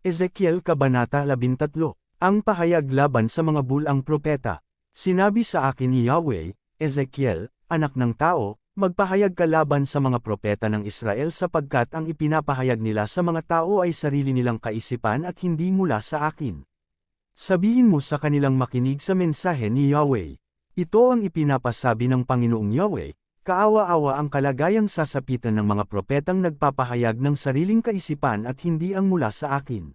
Ezekiel Kabanata 13. Ang pahayag laban sa mga bulang propeta. Sinabi sa akin ni Yahweh, Ezekiel, anak ng tao, magpahayag ka laban sa mga propeta ng Israel sapagkat ang ipinapahayag nila sa mga tao ay sarili nilang kaisipan at hindi mula sa akin. Sabihin mo sa kanilang makinig sa mensahe ni Yahweh. Ito ang ipinapasabi ng Panginoong Yahweh, kaawa-awa ang kalagayang sasapitan ng mga propetang nagpapahayag ng sariling kaisipan at hindi ang mula sa akin.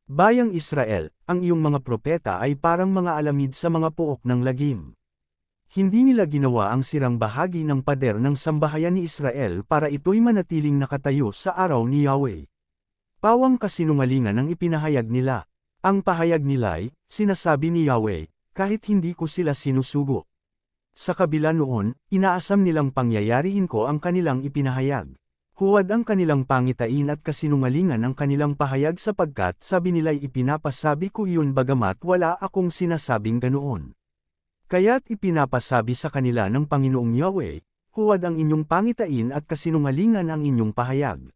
Bayang Israel, ang iyong mga propeta ay parang mga alamid sa mga pook ng lagim. Hindi nila ginawa ang sirang bahagi ng pader ng sambahayan ni Israel para ito'y manatiling nakatayo sa araw ni Yahweh. Pawang kasinungalingan ang ipinahayag nila. Ang pahayag nila'y, sinasabi ni Yahweh, kahit hindi ko sila sinusugo. Sa kabila noon, inaasam nilang pangyayarihin ko ang kanilang ipinahayag. Huwad ang kanilang pangitain at kasinungalingan ang kanilang pahayag sapagkat sabi nila'y ipinapasabi ko iyon bagamat wala akong sinasabing ganoon. Kaya't ipinapasabi sa kanila ng Panginoong Yahweh, huwad ang inyong pangitain at kasinungalingan ang inyong pahayag.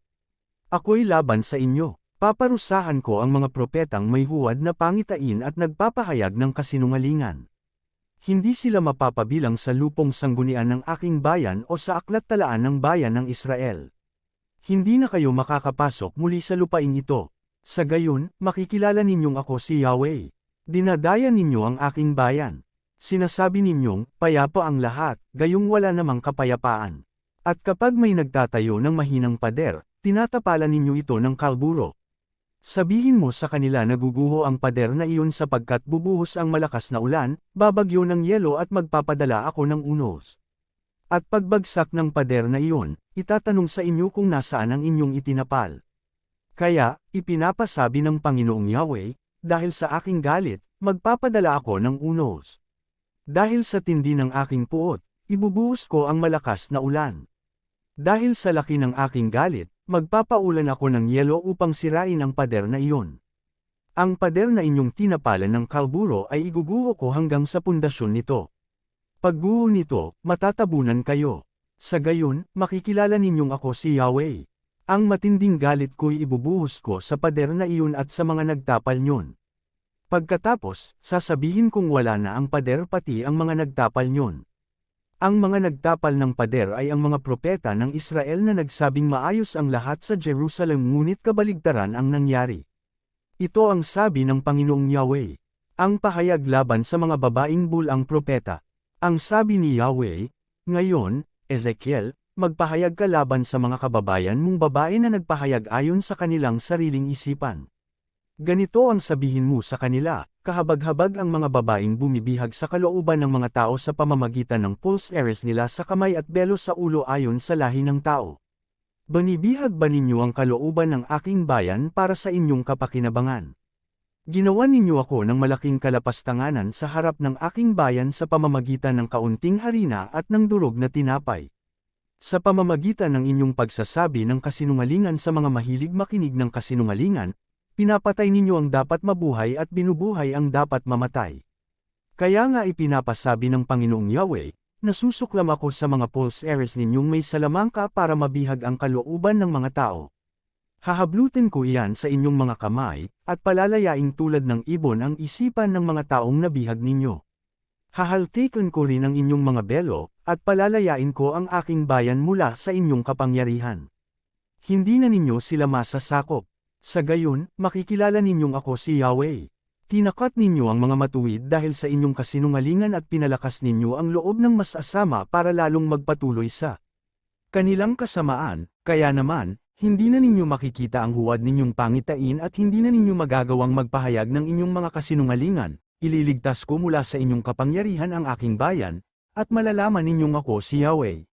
Ako'y laban sa inyo, paparusahan ko ang mga propetang may huwad na pangitain at nagpapahayag ng kasinungalingan. Hindi sila mapapabilang sa lupong sanggunian ng aking bayan o sa aklat talaan ng bayan ng Israel. Hindi na kayo makakapasok muli sa lupain ito. Sa gayon, makikilala ninyong ako si Yahweh. Dinadaya ninyo ang aking bayan. Sinasabi ninyong, payapa ang lahat, gayong wala namang kapayapaan. At kapag may nagtatayo ng mahinang pader, tinatapalan ninyo ito ng kalburo. Sabihin mo sa kanila na guguho ang pader na iyon sapagkat bubuhos ang malakas na ulan, babagyo ng yelo at magpapadala ako ng unos. At pagbagsak ng pader na iyon, itatanong sa inyo kung nasaan ang inyong itinapal. Kaya, ipinapasabi ng Panginoong Yahweh, dahil sa aking galit, magpapadala ako ng unos. Dahil sa tindi ng aking puot, ibubuhos ko ang malakas na ulan. Dahil sa laki ng aking galit, magpapaulan ako ng yelo upang sirain ang pader na iyon. Ang pader na inyong tinapalan ng kalburo ay iguguho ko hanggang sa pundasyon nito. Pagguho nito, matatabunan kayo. Sa gayon, makikilala ninyong ako si Yahweh. Ang matinding galit ko'y ibubuhos ko sa pader na iyon at sa mga nagtapal nyon. Pagkatapos, sasabihin kong wala na ang pader pati ang mga nagtapal nyon. Ang mga nagtapal ng pader ay ang mga propeta ng Israel na nagsabing maayos ang lahat sa Jerusalem ngunit kabaligtaran ang nangyari. Ito ang sabi ng Panginoong Yahweh. Ang pahayag laban sa mga babaeng bulang propeta. Ang sabi ni Yahweh, ngayon, Ezekiel, magpahayag ka laban sa mga kababayan mong babae na nagpahayag ayon sa kanilang sariling isipan. Ganito ang sabihin mo sa kanila, kahabag-habag ang mga babaeng bumibihag sa kalooban ng mga tao sa pamamagitan ng false eres nila sa kamay at belo sa ulo ayon sa lahi ng tao. Banibihag ba ninyo ang kalooban ng aking bayan para sa inyong kapakinabangan? Ginawa ninyo ako ng malaking kalapastanganan sa harap ng aking bayan sa pamamagitan ng kaunting harina at ng durog na tinapay. Sa pamamagitan ng inyong pagsasabi ng kasinungalingan sa mga mahilig makinig ng kasinungalingan, pinapatay ninyo ang dapat mabuhay at binubuhay ang dapat mamatay. Kaya nga ipinapasabi ng Panginoong Yahweh, nasusuklam ako sa mga false eres ninyong may salamangka para mabihag ang kalooban ng mga tao. Hahablutin ko iyan sa inyong mga kamay, at palalayaing tulad ng ibon ang isipan ng mga taong nabihag ninyo. Hahaltikan ko rin ang inyong mga belo, at palalayain ko ang aking bayan mula sa inyong kapangyarihan. Hindi na ninyo sila masasakop. Sa gayon, makikilala ninyong ako si Yahweh. Tinakat ninyo ang mga matuwid dahil sa inyong kasinungalingan at pinalakas ninyo ang loob ng mas asama para lalong magpatuloy sa kanilang kasamaan, kaya naman, hindi na ninyo makikita ang huwad ninyong pangitain at hindi na ninyo magagawang magpahayag ng inyong mga kasinungalingan. Ililigtas ko mula sa inyong kapangyarihan ang aking bayan, at malalaman ninyong ako si Yahweh.